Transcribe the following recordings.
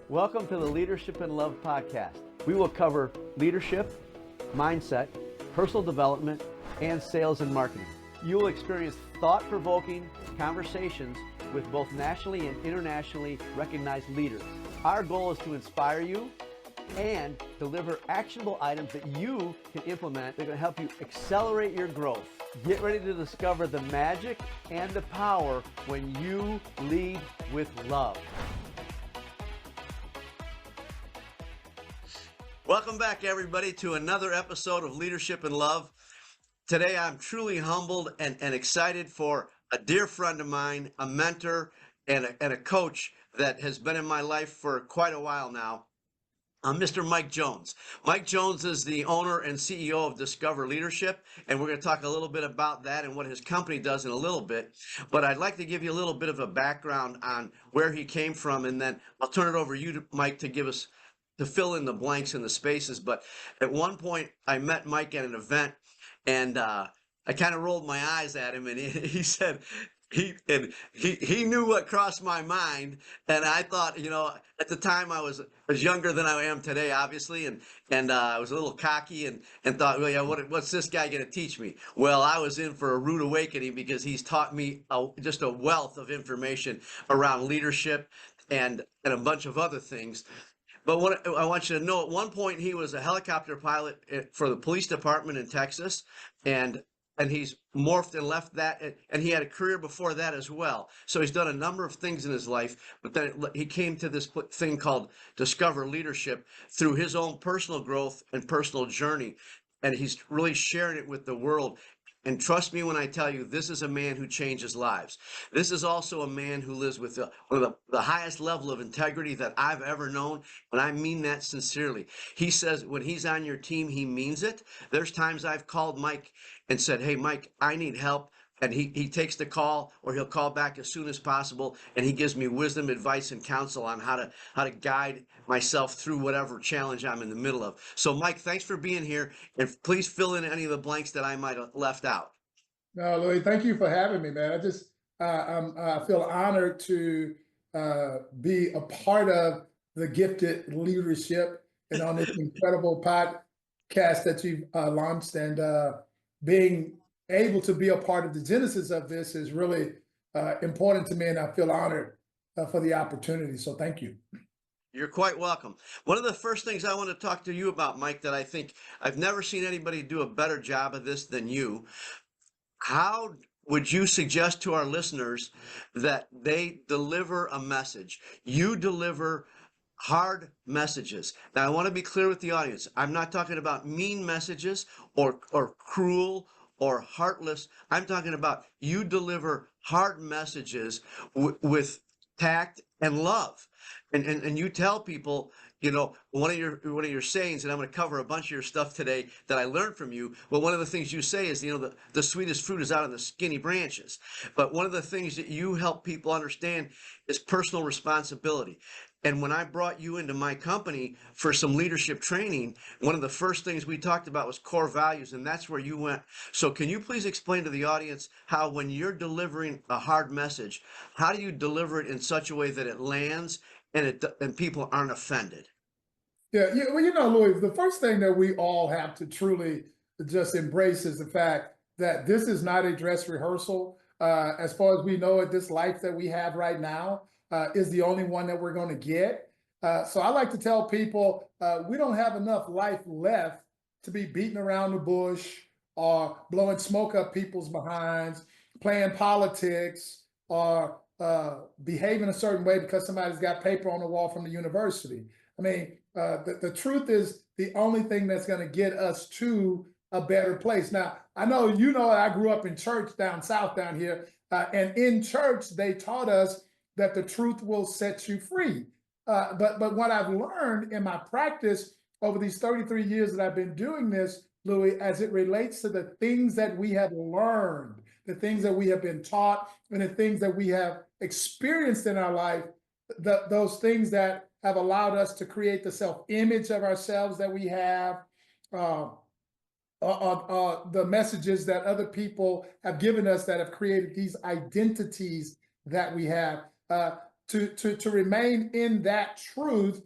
Welcome to the Leadership and Love podcast. We will cover leadership, mindset, personal development, and sales and marketing. You will experience thought-provoking conversations with both nationally and internationally recognized leaders. Our goal is to inspire you and deliver actionable items that you can implement that are going to help you accelerate your growth. Get ready to discover the magic and the power when you lead with love. Welcome back, everybody, to another episode of Leadership and Love. Today, I'm truly humbled and excited for a dear friend of mine, a mentor, and a coach that has been in my life for quite a while now. Mr. Mike Jones. Mike Jones is the owner and CEO of Discover Leadership, and we're going to talk a little bit about that and what his company does in a little bit. But I'd like to give you a little bit of a background on where he came from, and then I'll turn it over to you, Mike, to fill in the blanks and the spaces. But at one point, I met Mike at an event, and I kind of rolled my eyes at him, and he said, he knew what crossed my mind, and I thought, at the time I was younger than I am today, obviously, and I was a little cocky and thought, well, yeah, what's this guy going to teach me? Well, I was in for a rude awakening because he's taught me just a wealth of information around leadership and a bunch of other things. But what I want you to know, at one point he was a helicopter pilot for the police department in Texas, and he's morphed and left that, and he had a career before that as well. So he's done a number of things in his life, but then he came to this thing called Discover Leadership through his own personal growth and personal journey, and he's really sharing it with the world. And trust me when I tell you, this is a man who changes lives. This is also a man who lives with one of the highest level of integrity that I've ever known, and I mean that sincerely. He says when he's on your team, he means it. There's times I've called Mike and said, hey, Mike, I need help. And he takes the call, or he'll call back as soon as possible, and he gives me wisdom, advice, and counsel on how to guide myself through whatever challenge I'm in the middle of. So, Mike, thanks for being here, and please fill in any of the blanks that I might have left out. No, Louie, thank you for having me, man. I feel honored to be a part of the Gifted Leadership and on this incredible podcast that you've launched, and being able to be a part of the genesis of this is really important to me, and I feel honored for the opportunity. So thank you. You're quite welcome. One of the first things I want to talk to you about, Mike, that I think I've never seen anybody do a better job of this than you. How would you suggest to our listeners that they deliver a message? You deliver hard messages. Now, I want to be clear with the audience. I'm not talking about mean messages or cruel or heartless. I'm talking about you deliver hard messages with tact and love. And you tell people, one of your sayings, and I'm going to cover a bunch of your stuff today that I learned from you. But one of the things you say is, the sweetest fruit is out on the skinny branches. But one of the things that you help people understand is personal responsibility. And when I brought you into my company for some leadership training, one of the first things we talked about was core values, and that's where you went. So can you please explain to the audience how, when you're delivering a hard message, how do you deliver it in such a way that it lands and people aren't offended? Yeah, well, Louis, the first thing that we all have to truly just embrace is the fact that this is not a dress rehearsal. As far as we know it, this life that we have right now is the only one that we're going to get. So I like to tell people we don't have enough life left to be beating around the bush or blowing smoke up people's behinds, playing politics, or behaving a certain way because somebody's got paper on the wall from the university. I mean, the truth is the only thing that's going to get us to a better place. Now, I know I grew up in church down south down here, and in church they taught us that the truth will set you free. But what I've learned in my practice over these 33 years that I've been doing this, Louis, as it relates to the things that we have learned, the things that we have been taught, and the things that we have experienced in our life, those things that have allowed us to create the self-image of ourselves that we have, the messages that other people have given us that have created these identities that we have. to remain in that truth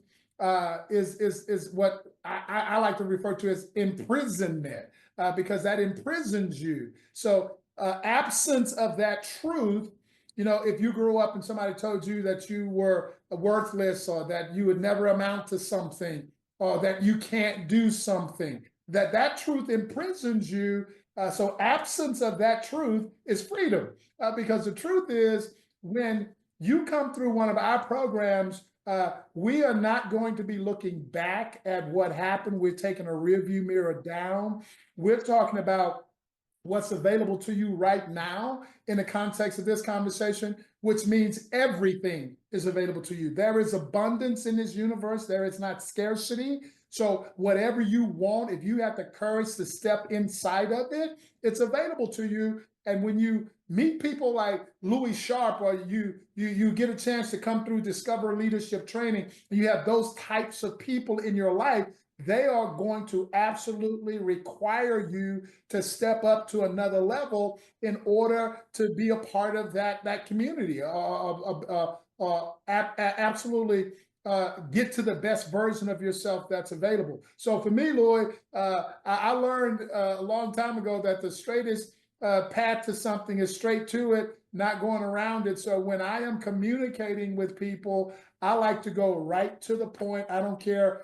is what I like to refer to as imprisonment, because that imprisons you. So absence of that truth, if you grew up and somebody told you that you were worthless, or that you would never amount to something, or that you can't do something, that truth imprisons you. So absence of that truth is freedom, because the truth is, when you come through one of our programs, we are not going to be looking back at what happened. We're taking a rear view mirror down. We're talking about what's available to you right now in the context of this conversation, which means everything is available to you. There is abundance in this universe, there is not scarcity. So, whatever you want, if you have the courage to step inside of it, it's available to you. And when you meet people like Louie Sharp, or you get a chance to come through Discover Leadership Training, and you have those types of people in your life, they are going to absolutely require you to step up to another level in order to be a part of that community. Absolutely get to the best version of yourself that's available. So for me, Lloyd, I learned a long time ago that the straightest path to something is straight to it, not going around it. So when I am communicating with people, I like to go right to the point. I don't care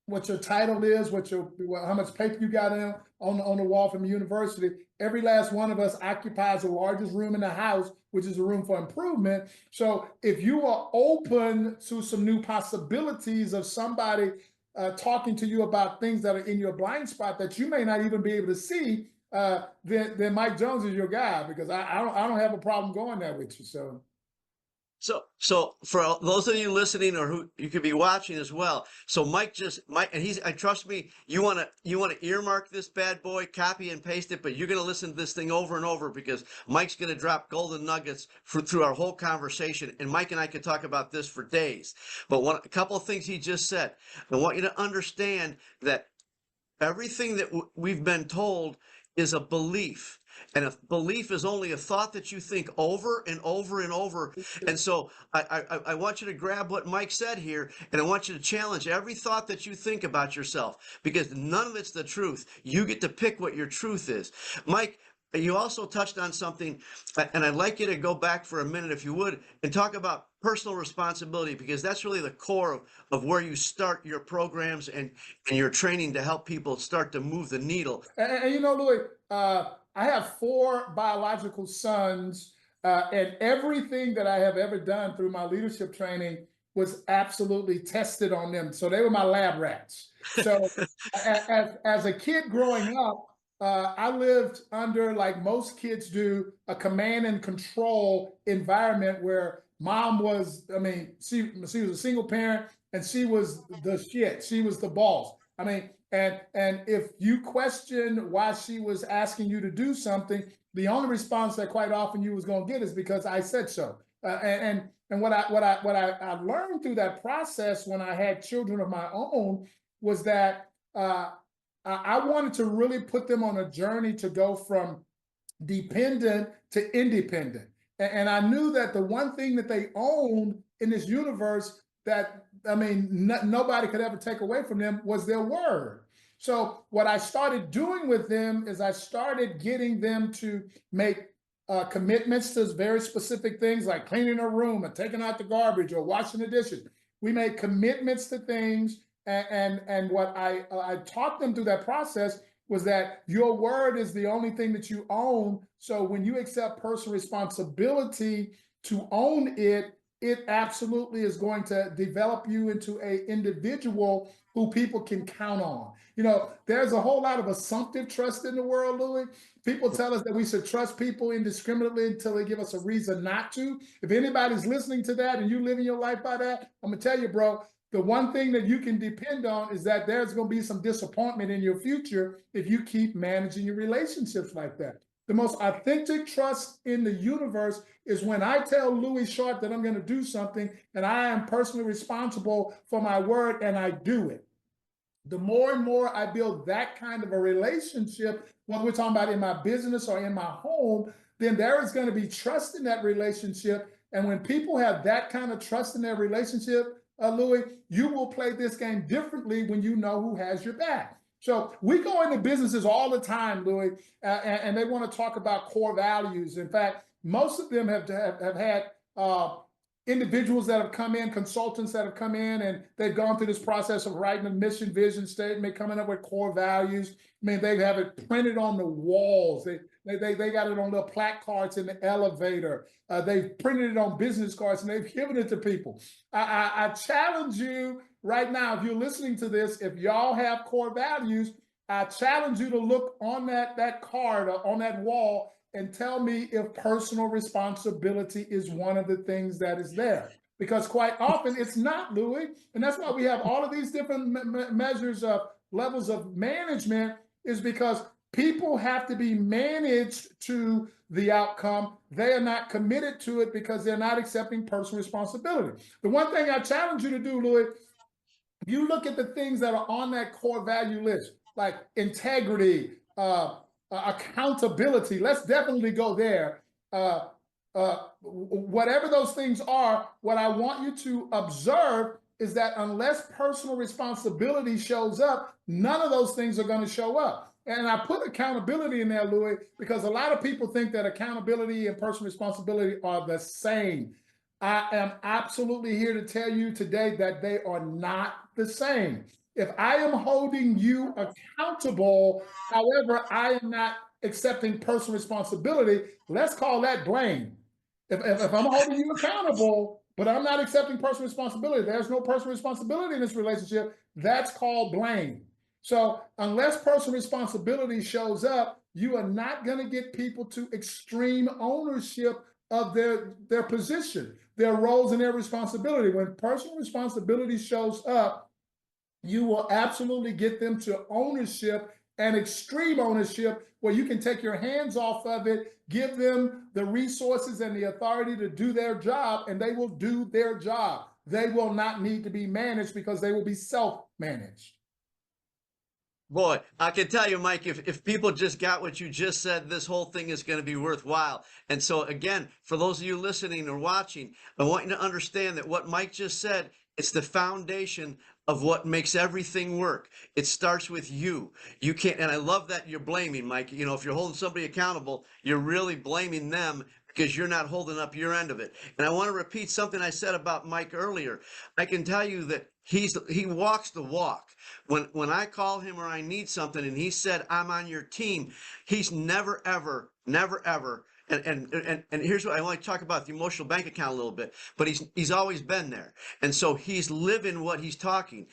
what your title is, how much paper you got on the wall from the university. Every last one of us occupies the largest room in the house, which is a room for improvement. So if you are open to some new possibilities of somebody talking to you about things that are in your blind spot that you may not even be able to see, then Mike Jones is your guy, because I don't have a problem going there with you. So. So for those of you listening, or who you could be watching as well. So Mike, and and trust me, you want to earmark this bad boy, copy and paste it, but you're going to listen to this thing over and over, because Mike's going to drop golden nuggets through our whole conversation. And Mike and I could talk about this for days. But a couple of things he just said, I want you to understand that everything that we've been told is a belief. And a belief is only a thought that you think over and over and over. And so I want you to grab what Mike said here, and I want you to challenge every thought that you think about yourself, because none of it's the truth. You get to pick what your truth is. Mike, you also touched on something, and I'd like you to go back for a minute, if you would, and talk about personal responsibility, because that's really the core of where you start your programs and your training to help people start to move the needle. Louis, I have 4 biological sons, and everything that I have ever done through my leadership training was absolutely tested on them. So they were my lab rats. So as a kid growing up, I lived under, like most kids do, a command and control environment where mom was, she was a single parent, and she was the shit. She was the boss. And if you question why she was asking you to do something, the only response that quite often you was going to get is because I said so. And what I learned through that process when I had children of my own was that I wanted to really put them on a journey to go from dependent to independent. And I knew that the one thing that they owned in this universe that, nobody could ever take away from them was their word. So what I started doing with them is I started getting them to make commitments to very specific things, like cleaning a room or taking out the garbage or washing the dishes. We made commitments to things, and what I taught them through that process was that your word is the only thing that you own. So when you accept personal responsibility to own it, it absolutely is going to develop you into an individual who people can count on. There's a whole lot of assumptive trust in the world, Louis. People tell us that we should trust people indiscriminately until they give us a reason not to. If anybody's listening to that and you living your life by that, I'm gonna tell you, bro, the one thing that you can depend on is that there's going to be some disappointment in your future if you keep managing your relationships like that. The most authentic trust in the universe is when I tell Louie Sharp that I'm going to do something and I am personally responsible for my word, and I do it. The more and more I build that kind of a relationship, whether we're talking about in my business or in my home, then there is going to be trust in that relationship. And when people have that kind of trust in their relationship, Louis, you will play this game differently when you know who has your back. So we go into businesses all the time, Louis, and they want to talk about core values. In fact, most of them have had individuals that have come in, consultants that have come in, and they've gone through this process of writing a mission, vision statement, coming up with core values. I mean, they have it printed on the walls. They got it on the placards in the elevator. They've printed it on business cards and they've given it to people. I challenge you right now, if you're listening to this, if y'all have core values, I challenge you to look on that card or on that wall and tell me if personal responsibility is one of the things that is there. Because quite often it's not, Louis. And that's why we have all of these different measures of levels of management, is because people have to be managed to the outcome. They are not committed to it because they're not accepting personal responsibility. The one thing I challenge you to do, Louis, if you look at the things that are on that core value list, like integrity, accountability, let's definitely go there. Whatever those things are, what I want you to observe is that unless personal responsibility shows up, none of those things are going to show up. And I put accountability in there, Louis, because a lot of people think that accountability and personal responsibility are the same. I am absolutely here to tell you today that they are not the same. If I am holding you accountable, however, I am not accepting personal responsibility, let's call that blame. If I'm holding you accountable, but I'm not accepting personal responsibility, there's no personal responsibility in this relationship, that's called blame. So unless personal responsibility shows up, you are not going to get people to extreme ownership of their position, their roles, and their responsibility. When personal responsibility shows up, you will absolutely get them to ownership and extreme ownership where you can take your hands off of it, give them the resources and the authority to do their job, and they will do their job. They will not need to be managed because they will be self-managed. Boy, I can tell you, Mike, if people just got what you just said, this whole thing is going to be worthwhile. And so, again, for those of you listening or watching, I want you to understand that what Mike just said, it's the foundation of what makes everything work. It starts with you. You can't, and I love that you're blaming, Mike. You know, if you're holding somebody accountable, you're really blaming them because you're not holding up your end of it. And I want to repeat something I said about Mike earlier. I can tell you that he walks the walk. When I call him or I need something and he said, I'm on your team, he's never, ever, never, ever. And here's what I want to talk about the emotional bank account a little bit, but he's always been there. And so he's living what he's talking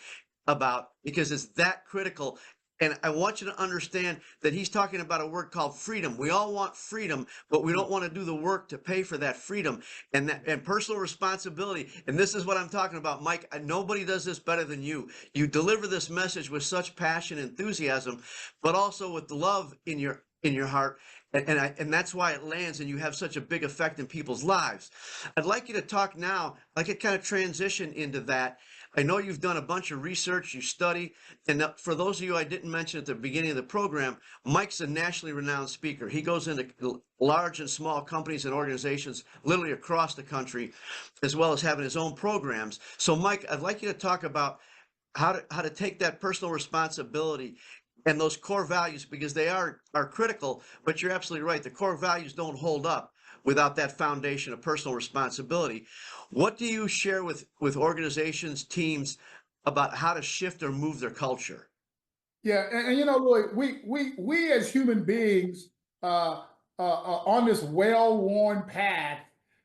about because it's that critical. And I want you to understand that he's talking about a word called freedom. We all want freedom, but we don't want to do the work to pay for that freedom and personal responsibility. And this is what I'm talking about, Mike. Nobody does this better than you. You deliver this message with such passion and enthusiasm, but also with love in your heart. And that's why it lands and you have such a big effect in people's lives. I'd like you to talk now, like it kind of transition into that. I know you've done a bunch of research, you study, and for those of you I didn't mention at the beginning of the program, Mike's a nationally renowned speaker. He goes into large and small companies and organizations literally across the country, as well as having his own programs. So Mike, I'd like you to talk about how to take that personal responsibility and those core values, because they are critical, but you're absolutely right. The core values don't hold up without that foundation of personal responsibility. What do you share with organizations, teams about how to shift or move their culture? Yeah, and you know, Lloyd, we as human beings are on this well-worn path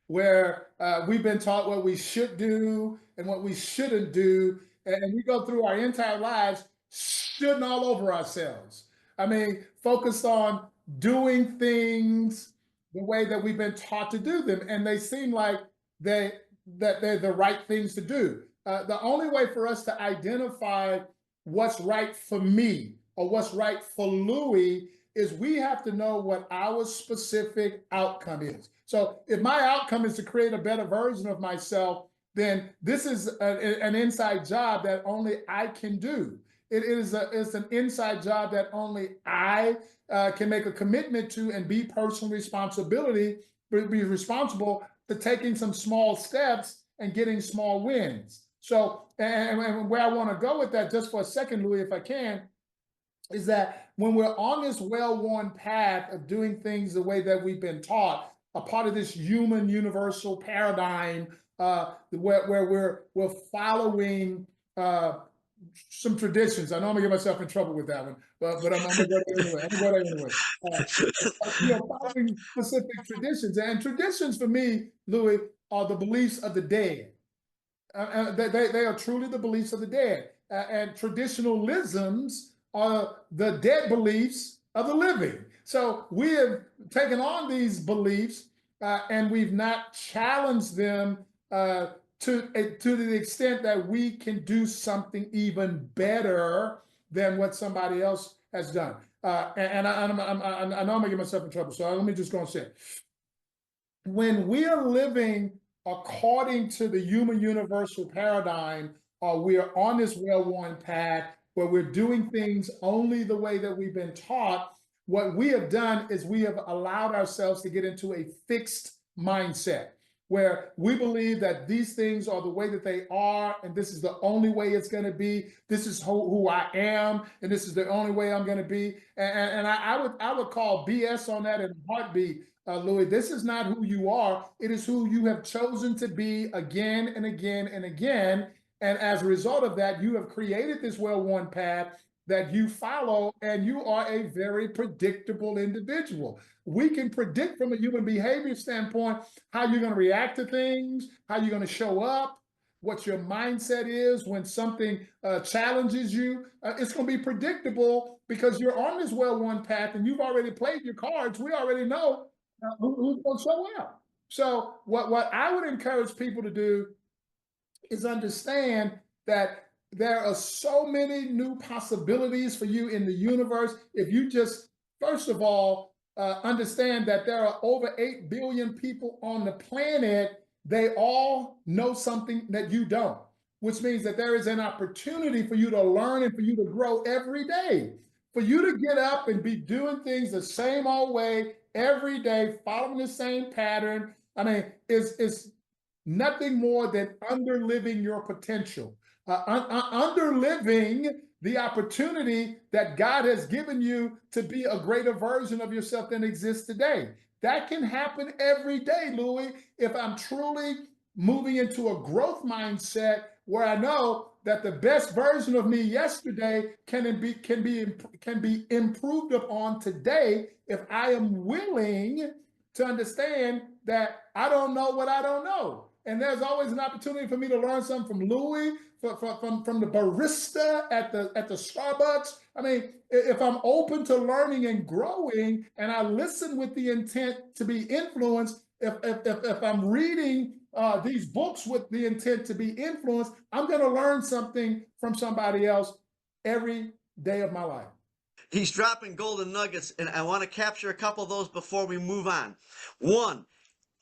where we've been taught what we should do and what we shouldn't do, and we go through our entire lives shitting all over ourselves. I mean, focused on doing things the way that we've been taught to do them, and they seem like they they're the right things to do. The only way for us to identify what's right for me or what's right for Louis is we have to know what our specific outcome is. So if my outcome is to create a better version of myself, then this is an inside job that only I can do. It's an inside job that only I can make a commitment to and be personally responsible to taking some small steps and getting small wins. So, and where I want to go with that, just for a second, Louis, if I can, is that when we're on this well-worn path of doing things the way that we've been taught, a part of this human universal paradigm, where we're following some traditions. I know I'm gonna get myself in trouble with that one, but I'm gonna go there anyway. I'm gonna go there anyway. Following specific traditions, and traditions for me, Louis, are the beliefs of the dead. They are truly the beliefs of the dead. And traditionalisms are the dead beliefs of the living. So we have taken on these beliefs and we've not challenged them to the extent that we can do something even better than what somebody else has done. I know I'm going to get myself in trouble, so let me just go and say it. When we are living according to the human universal paradigm, we are on this well-worn path where we're doing things only the way that we've been taught. What we have done is we have allowed ourselves to get into a fixed mindset where we believe that these things are the way that they are, and this is the only way it's going to be. This is who I am, and this is the only way I'm going to be. And I would call BS on that in a heartbeat. Louis, this is not who you are. It is who you have chosen to be again and again and again. And as a result of that, you have created this well-worn path that you follow, and you are a very predictable individual. We can predict from a human behavior standpoint how you're going to react to things, how you're going to show up, what your mindset is when something challenges you. It's going to be predictable because you're on this well-worn path and you've already played your cards. We already know who's going to show up. So what I would encourage people to do is understand that there are so many new possibilities for you in the universe. If you just, first of all, understand that there are over 8 billion people on the planet, they all know something that you don't, which means that there is an opportunity for you to learn and for you to grow every day. For you to get up and be doing things the same old way every day, following the same pattern, I mean, is nothing more than underliving your potential, underliving the opportunity that God has given you to be a greater version of yourself than exists today. That can happen every day, Louis, if I'm truly moving into a growth mindset where I know that the best version of me yesterday can be improved upon today if I am willing to understand that I don't know what I don't know. And there's always an opportunity for me to learn something from Louis, from the barista at the Starbucks. I mean, if I'm open to learning and growing, and I listen with the intent to be influenced, if I'm reading these books with the intent to be influenced, I'm going to learn something from somebody else every day of my life. He's dropping golden nuggets, and I want to capture a couple of those before we move on. One,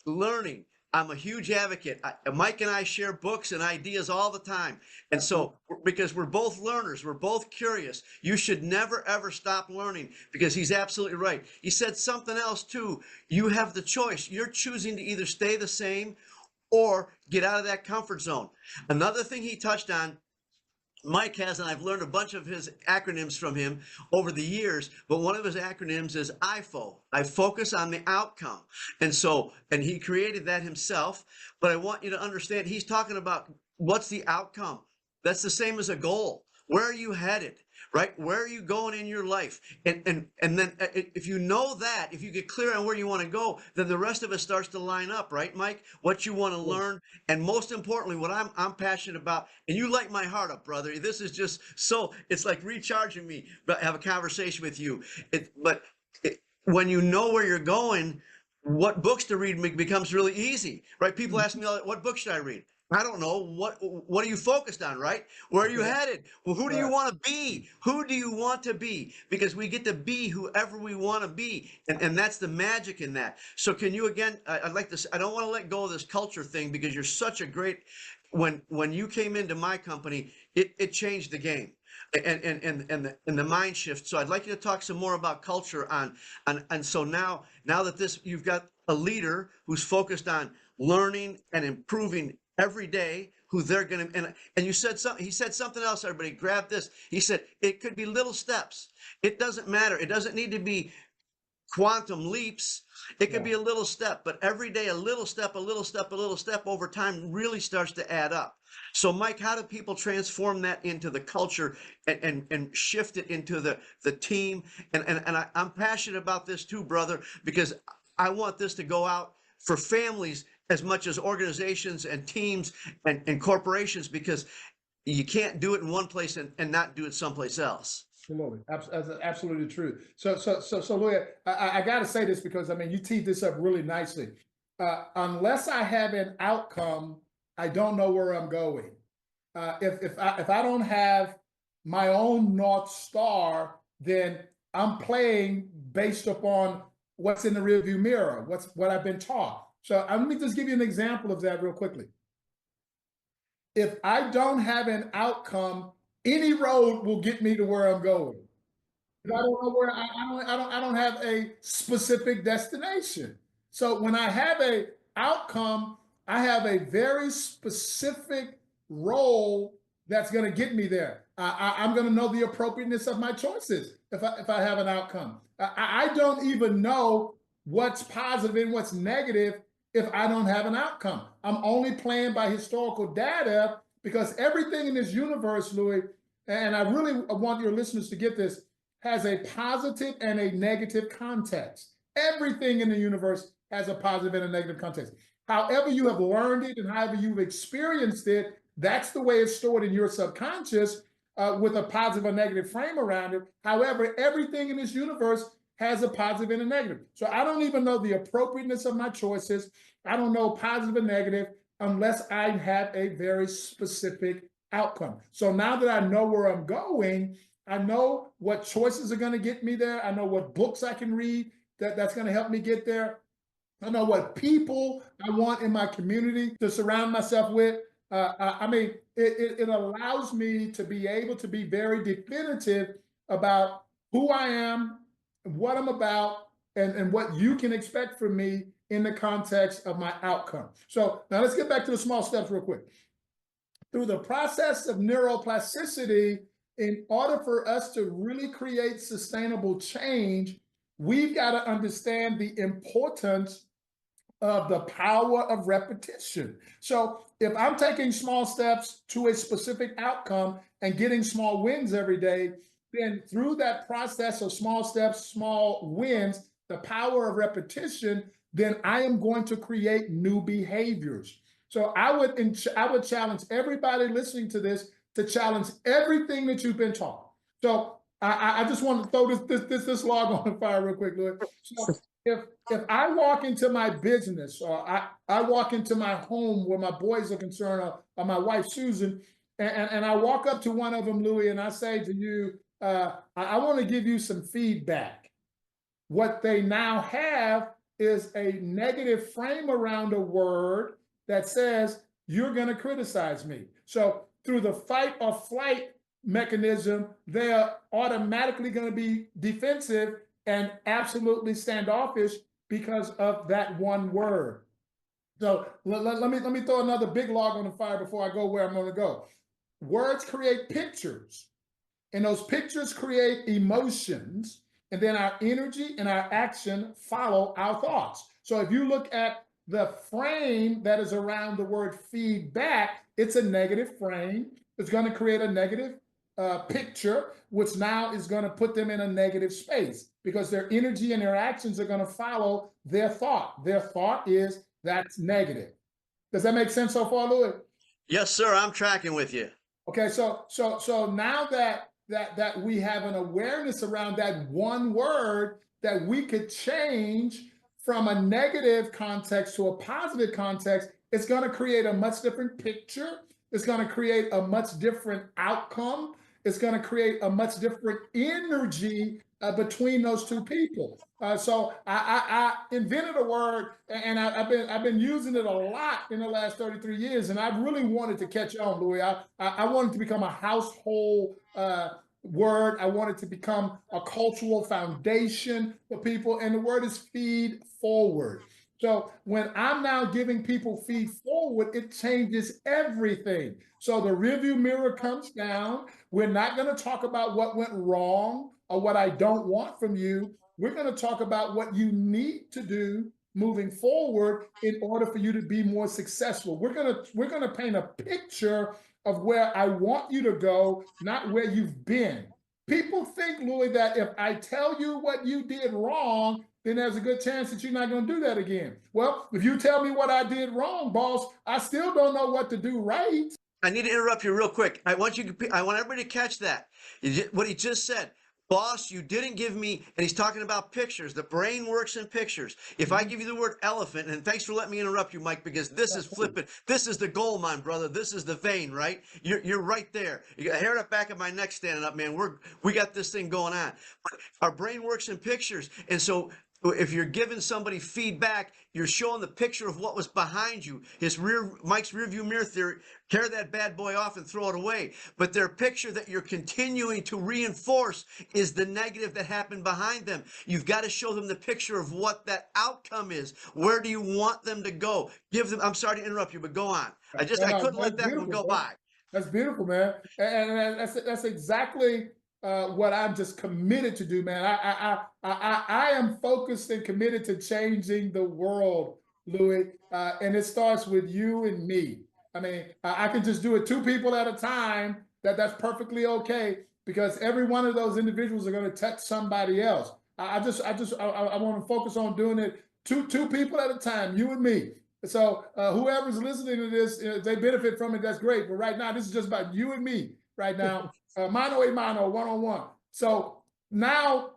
learning. I'm a huge advocate. Mike and I share books and ideas all the time. And so, because we're both learners, we're both curious, you should never, ever stop learning, because he's absolutely right. He said something else too. You have the choice. You're choosing to either stay the same or get out of that comfort zone. Another thing he touched on, Mike has, and I've learned a bunch of his acronyms from him over the years, but one of his acronyms is IFO. I focus on the outcome. And he created that himself, but I want you to understand he's talking about what's the outcome. That's the same as a goal. Where are you headed? Right? Where are you going in your life? And then if you know that, if you get clear on where you want to go, then the rest of it starts to line up, right, Mike? What you want to learn, and most importantly, what I'm passionate about. And you light my heart up, brother. This is just so, it's like recharging me, but have a conversation with you. When you know where you're going, what books to read becomes really easy, right? People ask me, what book should I read? I don't know. What are you focused on, right? Where are you headed? Well, who do you want to be? Who do you want to be? Because we get to be whoever we want to be. And that's the magic in that. So can you, again, I'd like to, I don't want to let go of this culture thing, because you're such a great, when you came into my company, it changed the game. And the mind shift. So I'd like you to talk some more about culture and so now that you've got a leader who's focused on learning and improving every day who they're going to, and you said something, he said something else, everybody grab this. He said it could be little steps. It doesn't matter. It doesn't need to be quantum leaps. It could Yeah. be a little step, but every day a little step, a little step, a little step over time really starts to add up. So, Mike, how do people transform that into the culture and shift it into the team? I'm passionate about this too, brother, because I want this to go out for families as much as organizations and teams and corporations, because you can't do it in one place and not do it someplace else. Absolutely, that's absolutely true. So, Louis, I got to say this because I mean, you teed this up really nicely. Unless I have an outcome, I don't know where I'm going. If I don't have my own North Star, then I'm playing based upon what's in the rearview mirror, what I've been taught. So let me just give you an example of that real quickly. If I don't have an outcome, any road will get me to where I'm going. I don't know where I don't have a specific destination. So when I have a outcome, I have a very specific role that's going to get me there. I'm going to know the appropriateness of my choices if I have an outcome. I don't even know what's positive and what's negative if I don't have an outcome. I'm only playing by historical data because everything in this universe, Louis, and I really want your listeners to get this, has a positive and a negative context. Everything in the universe has a positive and a negative context. However you have learned it and however you've experienced it, that's the way it's stored in your subconscious with a positive or negative frame around it. However, everything in this universe has a positive and a negative. So I don't even know the appropriateness of my choices. I don't know positive and negative unless I have a very specific outcome. So now that I know where I'm going, I know what choices are going to get me there. I know what books I can read that's going to help me get there. I know what people I want in my community to surround myself with. I mean, it allows me to be able to be very definitive about who I am, what I'm about, and what you can expect from me in the context of my outcome. So now let's get back to the small steps real quick. Through the process of neuroplasticity, in order for us to really create sustainable change, we've got to understand the importance of the power of repetition. So if I'm taking small steps to a specific outcome and getting small wins every day, then through that process of small steps, small wins, the power of repetition, then I am going to create new behaviors. So I would challenge everybody listening to this to challenge everything that you've been taught. So I just want to throw this log on the fire real quick, Louis. So if I walk into my business or I walk into my home where my boys are concerned or my wife Susan, and I walk up to one of them, Louis, and I say to you, I want to give you some feedback. What they now have is a negative frame around a word that says, you're going to criticize me. So through the fight or flight mechanism, they are automatically going to be defensive and absolutely standoffish because of that one word. So let me throw another big log on the fire before I go where I'm going to go. Words create pictures, and those pictures create emotions, and then our energy and our action follow our thoughts. So if you look at the frame that is around the word feedback, it's a negative frame. It's going to create a negative picture, which now is going to put them in a negative space because their energy and their actions are going to follow their thought. Their thought is that's negative. Does that make sense so far, Louis? Yes, sir. I'm tracking with you. Okay, so now that we have an awareness around that one word that we could change from a negative context to a positive context, it's going to create a much different picture. It's going to create a much different outcome. It's going to create a much different energy between those two people. So I invented a word, and I've been using it a lot in the last 33 years, and I really wanted to catch on, Louis. I wanted to become a household word. I wanted to become a cultural foundation for people, and the word is feed forward. So when I'm now giving people feed forward, it changes everything. So the rearview mirror comes down. We're not going to talk about what went wrong or what I don't want from you. We're going to talk about what you need to do moving forward in order for you to be more successful. We're going to paint a picture of where I want you to go, not where you've been. People think, Louis, that if I tell you what you did wrong, then there's a good chance that you're not going to do that again. Well, if you tell me what I did wrong, boss, I still don't know what to do right. I need to interrupt you real quick. I want everybody to catch that. What he just said. Boss, you didn't give me, and he's talking about pictures. The brain works in pictures. If I give you the word elephant, and thanks for letting me interrupt you, Mike, because this is flipping. This is the gold mine, brother. This is the vein, right? You're right there. You got hair up back of my neck standing up, man. We got this thing going on. But our brain works in pictures, and so if you're giving somebody feedback, you're showing the picture of what was behind you. Mike's rear view mirror theory, tear that bad boy off and throw it away. But their picture that you're continuing to reinforce is the negative that happened behind them. You've got to show them the picture of what that outcome is. Where do you want them to go? Give them, I'm sorry to interrupt you, but go on. No, I no, couldn't let that's that one beautiful, go bro. by. That's beautiful, man. And that's exactly what I'm just committed to do, man. I am focused and committed to changing the world, Louis. And it starts with you and me. I mean, I can just do it two people at a time. That's perfectly okay because every one of those individuals are going to touch somebody else. I want to focus on doing it two people at a time, you and me. So whoever's listening to this, if they benefit from it, that's great. But right now, this is just about you and me right now, mano a mano, one on one. So now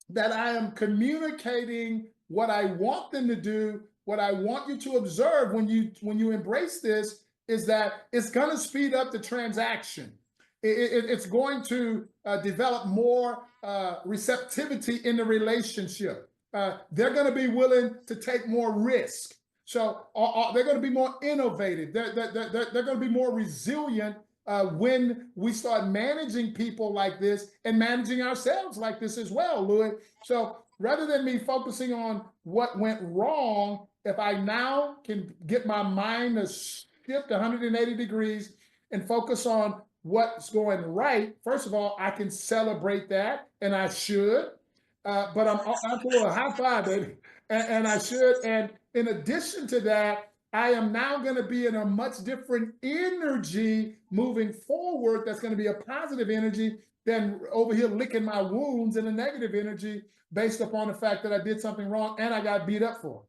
that I am communicating what I want them to do, what I want you to observe when you embrace this is that it's going to speed up the transaction. It's going to develop more receptivity in the relationship. They're going to be willing to take more risk. So they're going to be more innovative. They're going to be more resilient when we start managing people like this and managing ourselves like this as well, Louis. So rather than me focusing on what went wrong, if I now can get my mind to shift 180 degrees and focus on what's going right, first of all, I can celebrate that, and I should. But I'm for a high five, baby, and I should. And in addition to that, I am now going to be in a much different energy moving forward. That's going to be a positive energy than over here licking my wounds in a negative energy based upon the fact that I did something wrong and I got beat up for it.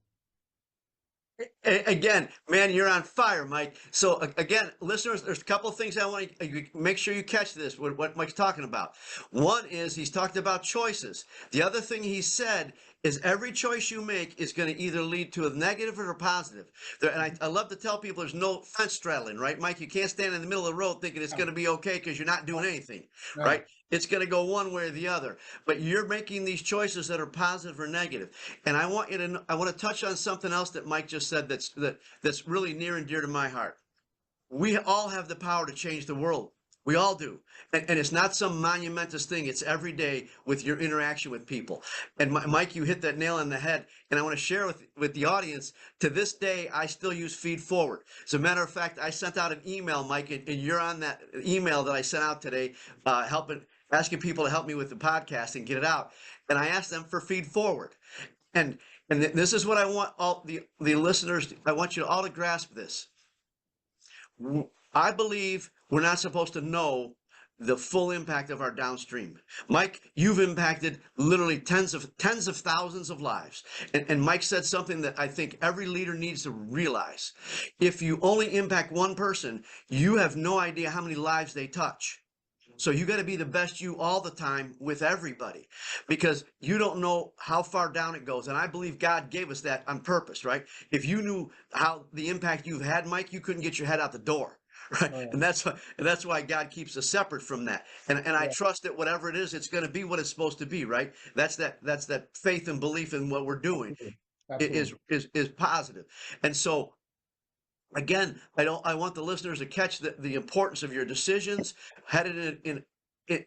Again, man, you're on fire, Mike. So again, listeners, there's a couple of things I want to make sure you catch this, what Mike's talking about. One is he's talked about choices. The other thing he said is every choice you make is going to either lead to a negative or a positive. And I love to tell people there's no fence straddling, right, Mike? You can't stand in the middle of the road thinking it's going to be okay because you're not doing anything, No. right? It's going to go one way or the other. But you're making these choices that are positive or negative. And I want to touch on something else that Mike just said that's really near and dear to my heart. We all have the power to change the world. We all do. And it's not some monumentous thing. It's every day with your interaction with people. And Mike, you hit that nail on the head. And I want to share with the audience, to this day, I still use Feed Forward. As a matter of fact, I sent out an email, Mike, and you're on that email that I sent out today, asking people to help me with the podcast and get it out. And I asked them for Feed Forward. And this is what I want all the listeners, I want you all to grasp this. I believe we're not supposed to know the full impact of our downstream. Mike, you've impacted literally tens of thousands of lives. And Mike said something that I think every leader needs to realize. If you only impact one person, you have no idea how many lives they touch. So you got to be the best you all the time with everybody because you don't know how far down it goes. And I believe God gave us that on purpose, right? If you knew how the impact you've had, Mike, you couldn't get your head out the door. Right. Oh, And that's why God keeps us separate from that. And I yeah, trust that whatever it is, it's going to be what it's supposed to be, right? That's that faith and belief in what we're doing absolutely. Absolutely. is positive. And so again, I want the listeners to catch the importance of your decisions headed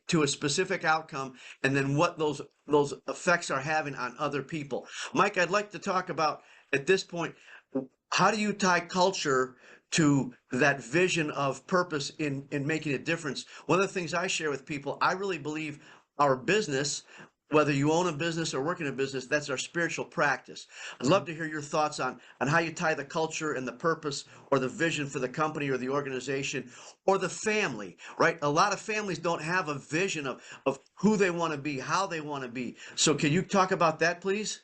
to a specific outcome, and then what those effects are having on other people. Mike, I'd like to talk about at this point, how do you tie culture to that vision of purpose in making a difference? One of the things I share with people, I really believe our business, whether you own a business or work in a business, that's our spiritual practice. I'd love to hear your thoughts on how you tie the culture and the purpose or the vision for the company or the organization or the family, right? A lot of families don't have a vision of who they want to be, how they want to be. So can you talk about that, please?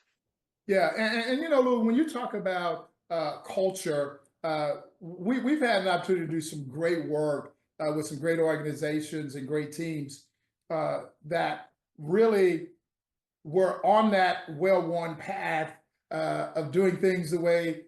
Yeah, and you know, Lou, when you talk about culture, we've had an opportunity to do some great work with some great organizations and great teams that really were on that well-worn path of doing things the way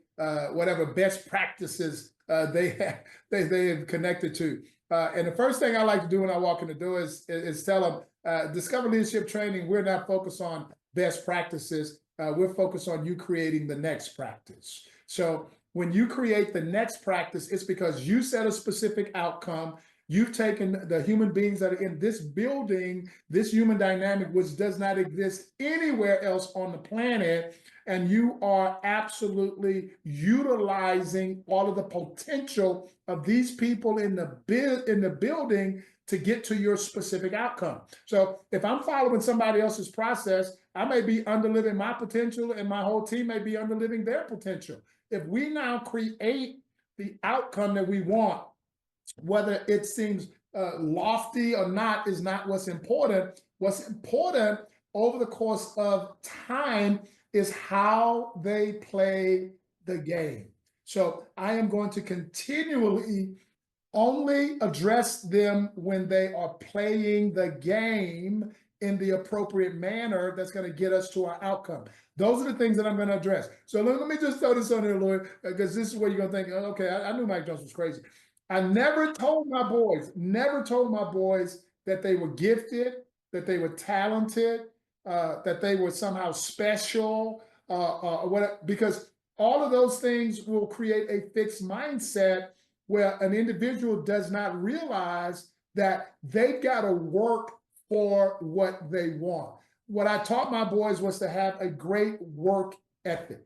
whatever best practices they have connected to. And the first thing I like to do when I walk in the door is tell them, Discover Leadership Training. We're not focused on best practices. We're focused on you creating the next practice. So when you create the next practice, it's because you set a specific outcome. You've taken the human beings that are in this building, this human dynamic, which does not exist anywhere else on the planet, and you are absolutely utilizing all of the potential of these people in the building to get to your specific outcome. So if I'm following somebody else's process, I may be underliving my potential, and my whole team may be underliving their potential. If we now create the outcome that we want, whether it seems lofty or not is not what's important. What's important over the course of time is how they play the game. So I am going to continually only address them when they are playing the game in the appropriate manner that's going to get us to our outcome. Those are the things that I'm going to address. So let me just throw this on there, Lloyd, because this is where you're going to think, oh, okay, I knew Mike Jones was crazy. I never told my boys that they were gifted, that they were talented, that they were somehow special, what, because all of those things will create a fixed mindset where an individual does not realize that they've got to work for what they want. What I taught my boys was to have a great work ethic.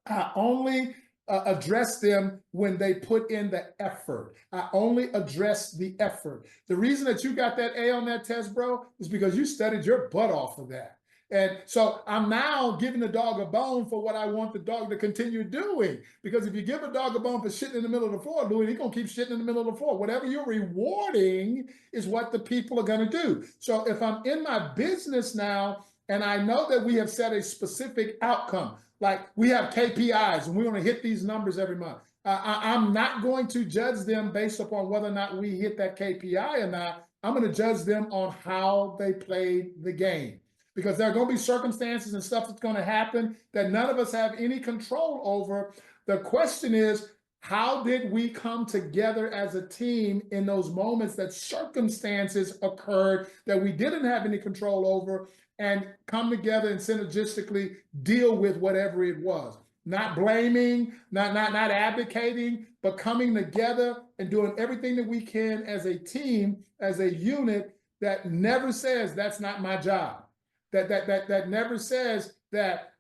I only address them when they put in the effort. I only address the effort. The reason that you got that A on that test, bro, is because you studied your butt off for that. And so I'm now giving the dog a bone for what I want the dog to continue doing. Because if you give a dog a bone for shitting in the middle of the floor, Louis, he's going to keep shitting in the middle of the floor. Whatever you're rewarding is what the people are going to do. So if I'm in my business now and I know that we have set a specific outcome, like we have KPIs and we want to hit these numbers every month, I'm not going to judge them based upon whether or not we hit that KPI or not. I'm going to judge them on how they played the game. Because there are going to be circumstances and stuff that's going to happen that none of us have any control over. The question is, how did we come together as a team in those moments that circumstances occurred that we didn't have any control over, and come together and synergistically deal with whatever it was? Not blaming, not advocating, but coming together and doing everything that we can as a team, as a unit that never says that's not my job. That never says that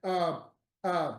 I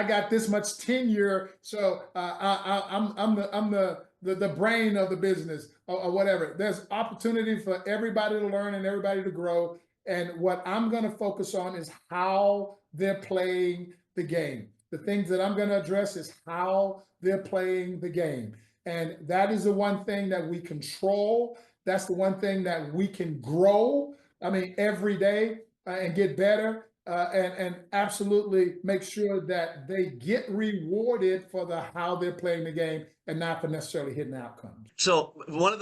got this much tenure, so I'm the brain of the business or whatever. There's opportunity for everybody to learn and everybody to grow. And what I'm going to focus on is how they're playing the game. The things that I'm going to address is how they're playing the game. And that is the one thing that we control. That's the one thing that we can grow. I mean, every day and get better and absolutely make sure that they get rewarded for how they're playing the game and not for necessarily hitting outcomes. So one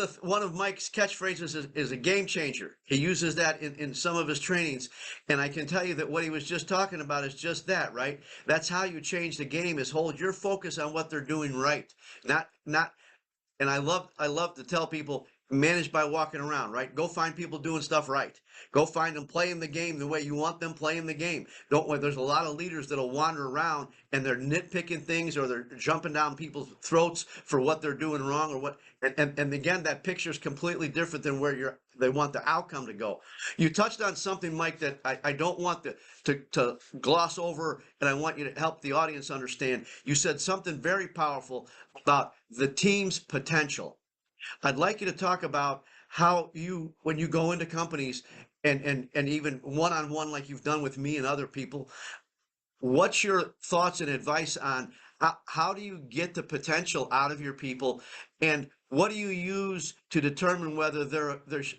of Mike's catchphrases is a game changer. He uses that in some of his trainings, and I can tell you that what he was just talking about is just that, right? That's how you change the game: is hold your focus on what they're doing right, not. And I love to tell people, managed by walking around, right? Go find people doing stuff right. Go find them playing the game the way you want them playing the game. Don't. There's a lot of leaders that'll wander around and they're nitpicking things or they're jumping down people's throats for what they're doing wrong or what. And again, that picture is completely different than where they want the outcome to go. You touched on something, Mike, that I don't want to gloss over, and I want you to help the audience understand. You said something very powerful about the team's potential. I'd like you to talk about how you, when you go into companies and even one-on-one like you've done with me and other people, what's your thoughts and advice on how do you get the potential out of your people, and what do you use to determine whether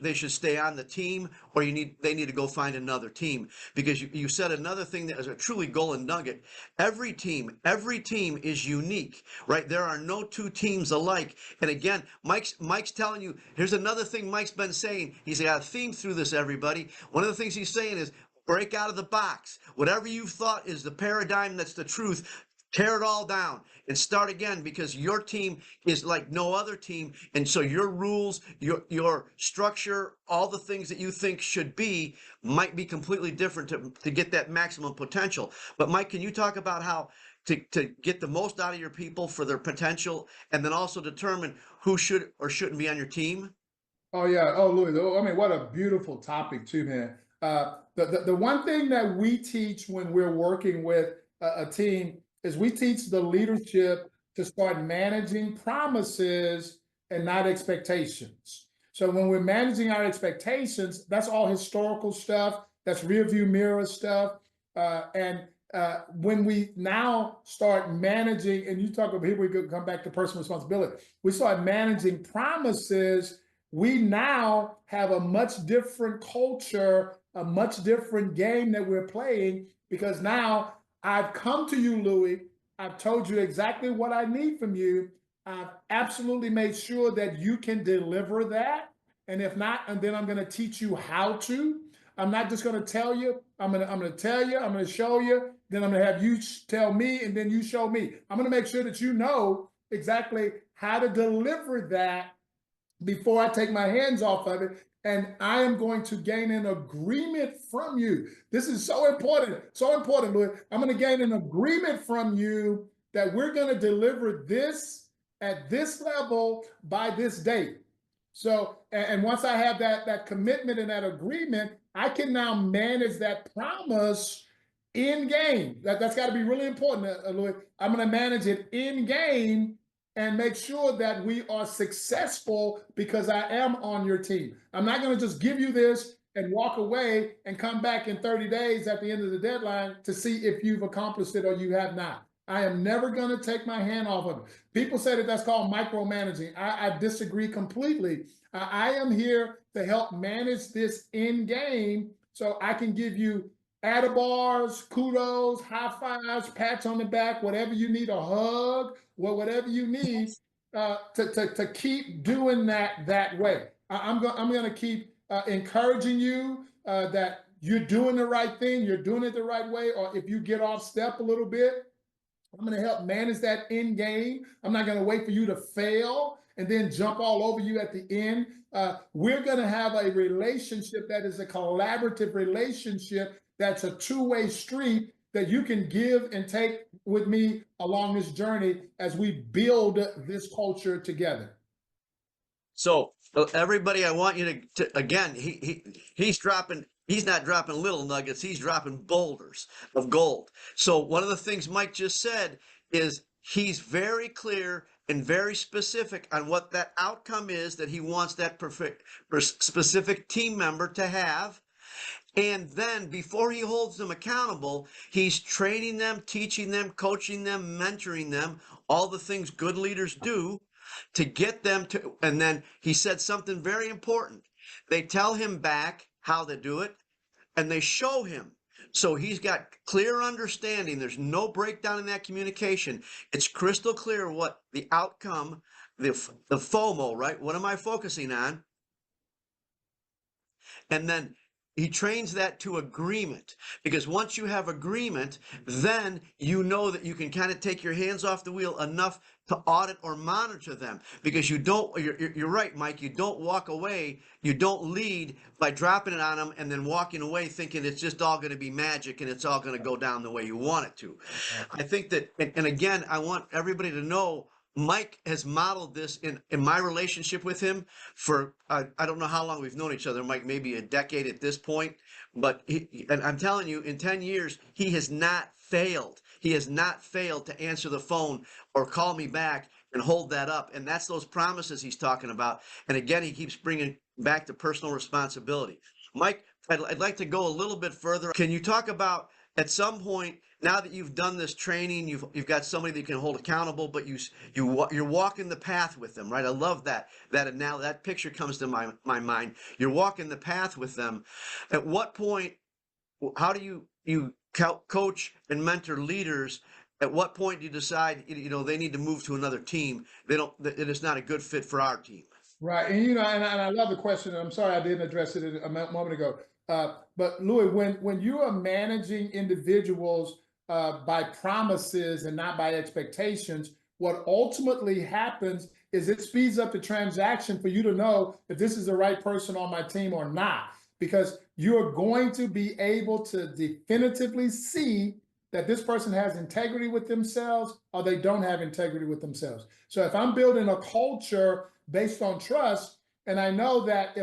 they should stay on the team or they need to go find another team? Because you said another thing that is a truly golden nugget. Every team is unique, right? There are no two teams alike. And again, Mike's telling you, here's another thing Mike's been saying. He's got a theme through this, everybody. One of the things he's saying is break out of the box. Whatever you thought is the paradigm that's the truth, tear it all down and start again, because your team is like no other team. And so your rules, your structure, all the things that you think should be might be completely different to get that maximum potential. But Mike, can you talk about how to get the most out of your people for their potential, and then also determine who should or shouldn't be on your team? Oh yeah. Oh, Louis. I mean, what a beautiful topic too, man. The one thing that we teach when we're working with a team is we teach the leadership to start managing promises and not expectations. So when we're managing our expectations, that's all historical stuff. That's rear view mirror stuff. And when we now start managing, and you talk about, here we go, come back to personal responsibility. We start managing promises. We now have a much different culture, a much different game that we're playing, because now I've come to you, Louis. I've told you exactly what I need from you. I've absolutely made sure that you can deliver that. And if not, and then I'm going to teach you how to. I'm not just going to tell you. I'm going to tell you. I'm going to show you. Then I'm going to have you tell me, and then you show me. I'm going to make sure that you know exactly how to deliver that before I take my hands off of it. And I am going to gain an agreement from you. This is so important, Louis. I'm going to gain an agreement from you that we're going to deliver this at this level by this date. So, and once I have that commitment and that agreement, I can now manage that promise in game. That's got to be really important, Louis. I'm going to manage it in game and make sure that we are successful because I am on your team. I'm not going to just give you this and walk away and come back in 30 days at the end of the deadline to see if you've accomplished it or you have not. I am never going to take my hand off of it. People say that that's called micromanaging. I disagree completely. I am here to help manage this in game so I can give you attaboys, kudos, high fives, pats on the back, whatever you need, a hug, whatever you need to keep doing that way. I'm going to keep encouraging you that you're doing the right thing, you're doing it the right way, or if you get off step a little bit, I'm going to help manage that in game. I'm not going to wait for you to fail and then jump all over you at the end. We're going to have a relationship that is a collaborative relationship, that's a two-way street that you can give and take with me along this journey as we build this culture together. So everybody, I want you to again, he's not dropping little nuggets, he's dropping boulders of gold. So one of the things Mike just said is he's very clear and very specific on what that outcome is that he wants that specific team member to have. And then before he holds them accountable, he's training them, teaching them, coaching them, mentoring them, all the things good leaders do to get them to. And then he said something very important. They tell him back how to do it, and they show him. So he's got clear understanding. There's no breakdown in that communication. It's crystal clear what the outcome, the FOMO, right? What am I focusing on? And then he trains that to agreement, because once you have agreement, then you know that you can kind of take your hands off the wheel enough to audit or monitor them, because you're right, Mike, you don't walk away, you don't lead by dropping it on them and then walking away thinking it's just all going to be magic and it's all going to go down the way you want it to. I think that, and again, I want everybody to know Mike has modeled this in my relationship with him for, I don't know how long we've known each other, Mike, maybe a decade at this point, but and I'm telling you, in 10 years, he has not failed. He has not failed to answer the phone or call me back and hold that up. And that's those promises he's talking about. And again, he keeps bringing back to personal responsibility. Mike, I'd like to go a little bit further. Can you talk about, at some point, now that you've done this training, you've got somebody that you can hold accountable, but you're walking the path with them, right? I love that now that picture comes to my mind. You're walking the path with them. At what point, how do you coach and mentor leaders? At what point do you decide, they need to move to another team? It is not a good fit for our team. Right, and and I love the question. And I'm sorry I didn't address it a moment ago. But Louis, when you are managing individuals by promises and not by expectations, what ultimately happens is it speeds up the transaction for you to know if this is the right person on my team or not, because you're going to be able to definitively see that this person has integrity with themselves or they don't have integrity with themselves. So if I'm building a culture based on trust, and I know that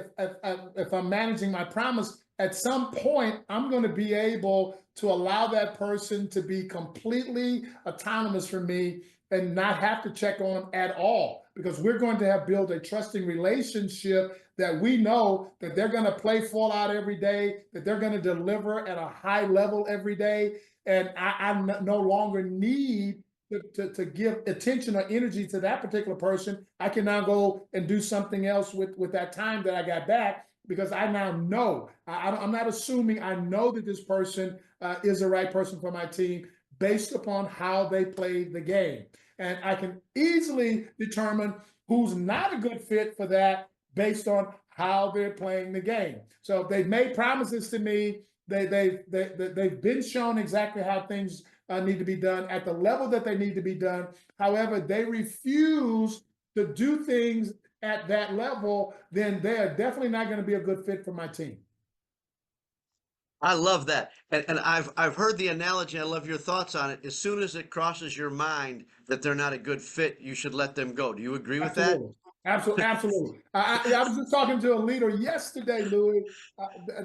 if I'm managing my promise, at some point I'm going to be able to allow that person to be completely autonomous from me and not have to check on them at all, because we're going to have built a trusting relationship that we know that they're going to play full out every day, that they're going to deliver at a high level every day, and I no longer need to give attention or energy to that particular person. I can now go and do something else with that time that I got back, because I now know. I'm not assuming. I know that this person is the right person for my team based upon how they played the game. And I can easily determine who's not a good fit for that based on how they're playing the game. So if they've made promises to me, they've been shown exactly how things need to be done at the level that they need to be done. However, they refuse to do things at that level, then they are definitely not going to be a good fit for my team. I love that. And I've heard the analogy. I love your thoughts on it. As soon as it crosses your mind that they're not a good fit, you should let them go. Do you agree with that? Absolutely. Absolutely. Absolutely. I was just talking to a leader yesterday, Louis,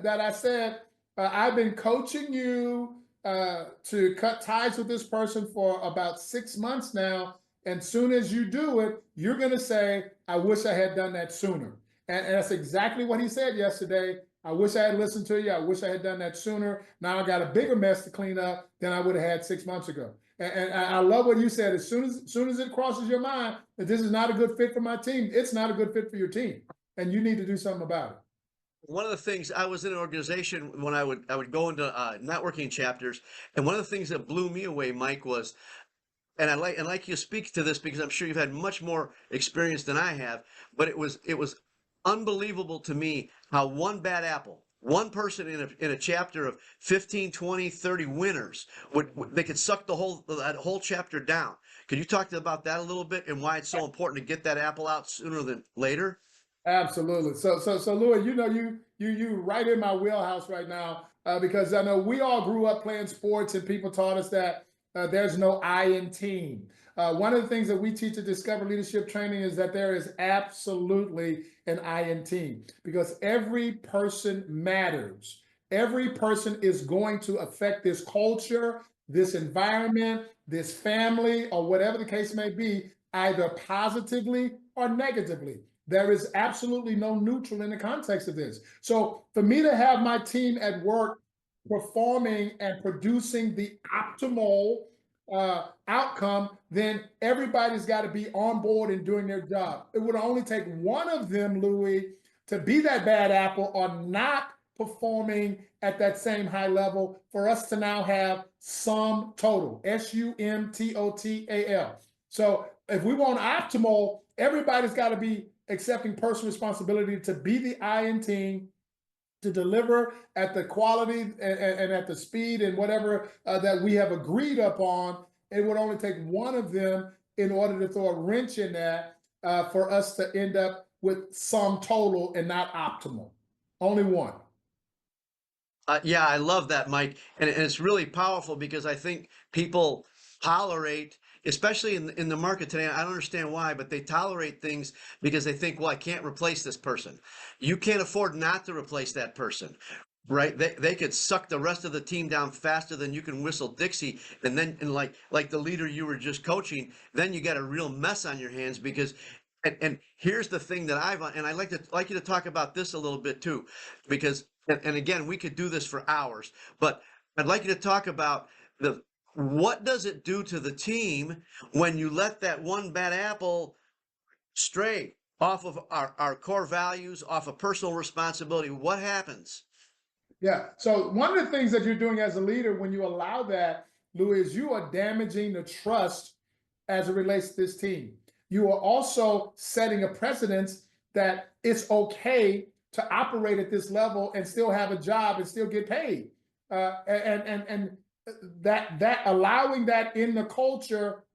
that I said, I've been coaching you to cut ties with this person for about 6 months now. And soon as you do it, you're going to say, I wish I had done that sooner. And that's exactly what he said yesterday. I wish I had listened to you. I wish I had done that sooner. Now I got a bigger mess to clean up than I would have had 6 months ago. And I love what you said. As soon as it crosses your mind that this is not a good fit for my team, it's not a good fit for your team, and you need to do something about it. One of the things, I was in an organization when I would go into networking chapters, and one of the things that blew me away, Mike, was, and I like you to speak to this because I'm sure you've had much more experience than I have, but it was unbelievable to me how one bad apple, one person in a chapter of 15, 20, 30 winners they could suck that whole chapter down. Could you talk about that a little bit and why it's so important to get that apple out sooner than later? Absolutely. So Louis, you right in my wheelhouse right now, because I know we all grew up playing sports and people taught us that there's no I in team. One of the things that we teach at Discover Leadership Training is that there is absolutely an I in team, because every person matters. Every person is going to affect this culture, this environment, this family, or whatever the case may be, either positively or negatively. There is absolutely no neutral in the context of this. So for me to have my team at work performing and producing the optimal outcome, then everybody's got to be on board and doing their job. It would only take one of them, Louis, to be that bad apple or not performing at that same high level for us to now have sum total, SUMTOTAL. So if we want optimal, everybody's got to be accepting personal responsibility to be the I in team, to deliver at the quality and at the speed and whatever that we have agreed upon. It would only take one of them in order to throw a wrench in that for us to end up with sum total and not optimal. Only one. Yeah, I love that, Mike, and it's really powerful because I think people tolerate, especially in the market today. I don't understand why, but they tolerate things because they think, well, I can't replace this person. You can't afford not to replace that person, right? They could suck the rest of the team down faster than you can whistle Dixie, and then and like the leader you were just coaching, then you got a real mess on your hands because. And here's the thing that and I like you to talk about this a little bit too, because and again, we could do this for hours, but I'd like you to talk about the what does it do to the team when you let that one bad apple stray off of our core values, off of personal responsibility? What happens? Yeah. So one of the things that you're doing as a leader when you allow that, Louis, is you are damaging the trust as it relates to this team. You are also setting a precedence that it's okay to operate at this level and still have a job and still get paid. And that allowing that in the culture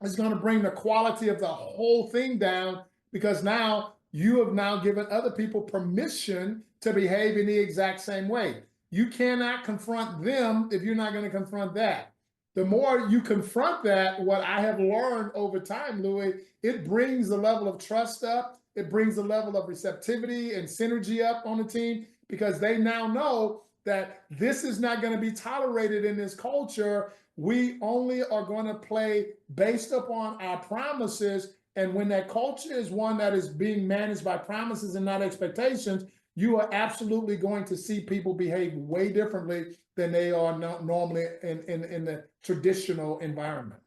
is going to bring the quality of the whole thing down because now you have now given other people permission to behave in the exact same way. You cannot confront them if you're not going to confront that. The more you confront that, what I have learned over time, Louis, it brings the level of trust up. It brings the level of receptivity and synergy up on the team because they now know that this is not going to be tolerated in this culture. We only are going to play based upon our promises. And when that culture is one that is being managed by promises and not expectations, you are absolutely going to see people behave way differently than they are normally in the traditional environment.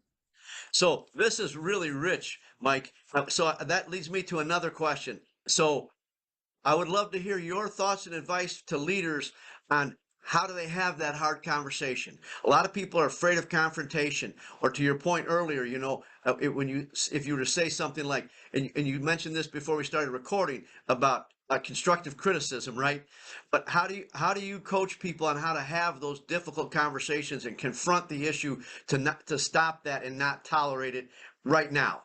So this is really rich, Mike. So that leads me to another question. So I would love to hear your thoughts and advice to leaders on how do they have that hard conversation. A lot of people are afraid of confrontation, or to your point earlier, when you if you were to say something like, and you mentioned this before we started recording about constructive criticism, right? But how do you coach people on how to have those difficult conversations and confront the issue to stop that and not tolerate it right now?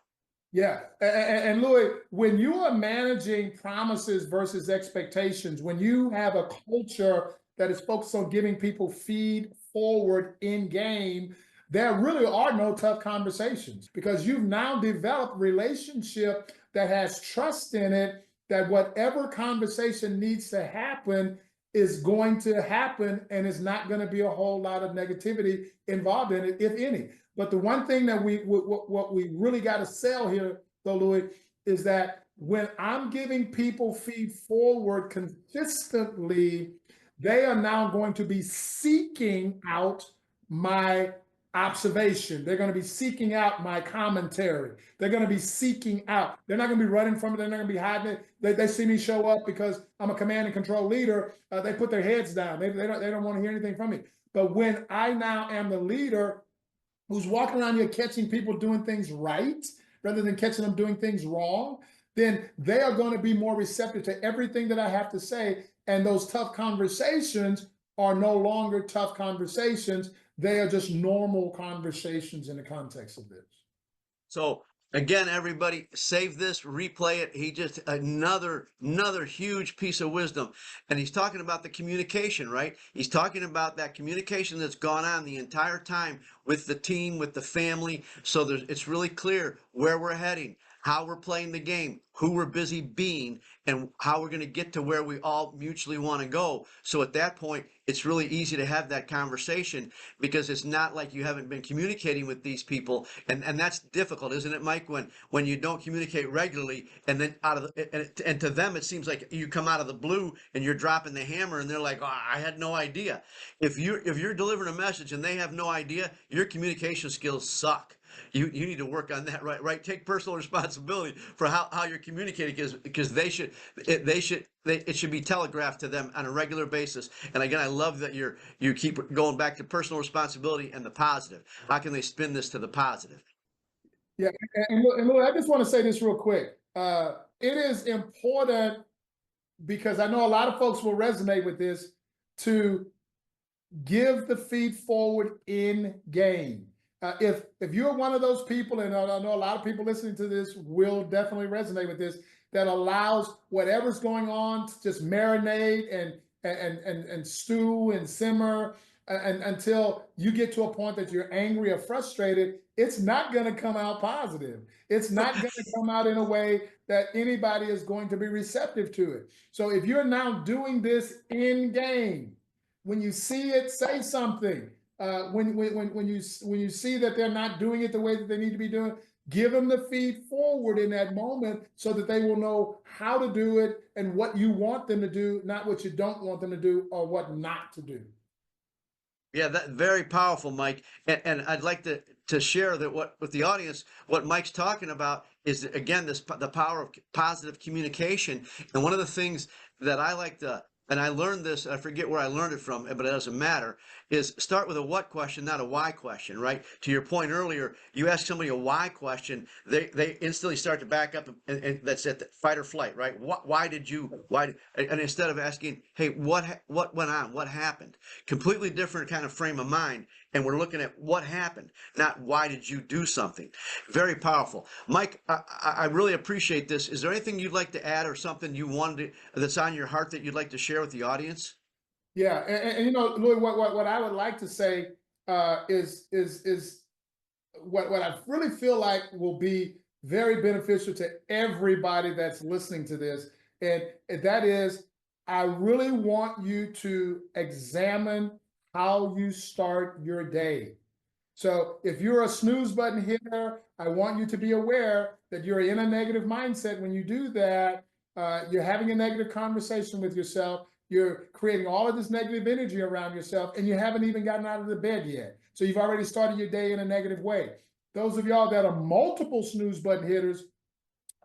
Yeah. And Louis, when you are managing promises versus expectations, when you have a culture that is focused on giving people feed forward in game, there really are no tough conversations because you've now developed relationship that has trust in it that whatever conversation needs to happen is going to happen and is not going to be a whole lot of negativity involved in it, if any. But the one thing that what we really got to sell here, though, Louis, is that when I'm giving people feed forward consistently, they are now going to be seeking out my observation. They're going to be seeking out my commentary. They're going to be seeking out. They're not going to be running from it. They're not going to be hiding it. They see me show up because I'm a command and control leader. They put their heads down. They don't want to hear anything from me. But when I now am the leader who's walking around here catching people doing things right rather than catching them doing things wrong, then they are going to be more receptive to everything that I have to say. And those tough conversations are no longer tough conversations. They are just normal conversations in the context of this. So again, everybody, save this, replay it. He just another huge piece of wisdom, and he's talking about the communication, right? He's talking about that communication that's gone on the entire time with the team, with the family. So it's really clear where we're heading, how we're playing the game, who we're busy being, and how we're going to get to where we all mutually want to go. So at that point, it's really easy to have that conversation because it's not like you haven't been communicating with these people, and that's difficult, isn't it, Mike? When you don't communicate regularly, and then out of and to them it seems like you come out of the blue and you're dropping the hammer, and they're like, oh, I had no idea. If you're delivering a message and they have no idea, your communication skills suck. You need to work on that, right? Take personal responsibility for how you're communicating because it should be telegraphed to them on a regular basis. And again, I love that you keep going back to personal responsibility and the positive. How can they spin this to the positive? Yeah, and look, I just want to say this real quick. It is important because I know a lot of folks will resonate with this to give the feed forward in game. If you're one of those people, and I know a lot of people listening to this will definitely resonate with this, that allows whatever's going on to just marinate and stew and simmer and until you get to a point that you're angry or frustrated, it's not going to come out positive. It's not going to come out in a way that anybody is going to be receptive to it. So if you're now doing this in game, when you see it, say something. When you see that they're not doing it the way that they need to be doing, give them the feed forward in that moment so that they will know how to do it and what you want them to do, not what you don't want them to do or what not to do. Yeah, that very powerful, Mike. And I'd like to share that what with the audience, what Mike's talking about is again the power of positive communication. And one of the things that I like to, and I learned this, I forget where I learned it from, but it doesn't matter, is start with a what question, not a why question, right? To your point earlier, you ask somebody a why question, they instantly start to back up, and that's at the fight or flight, right? Why did you, why, and instead of asking, hey, what went on? What happened? Completely different kind of frame of mind. And we're looking at what happened, not why did you do something. Very powerful. Mike, I really appreciate this. Is there anything you'd like to add or something you wanted that's on your heart that you'd like to share with the audience? Yeah, and you know, Louis, what I would like to say is what I really feel like will be very beneficial to everybody that's listening to this, and that is, I really want you to examine how you start your day. So if you're a snooze button hitter, I want you to be aware that you're in a negative mindset when you do that. You're having a negative conversation with yourself. You're creating all of this negative energy around yourself, and you haven't even gotten out of the bed yet. So you've already started your day in a negative way. Those of y'all that are multiple snooze button hitters,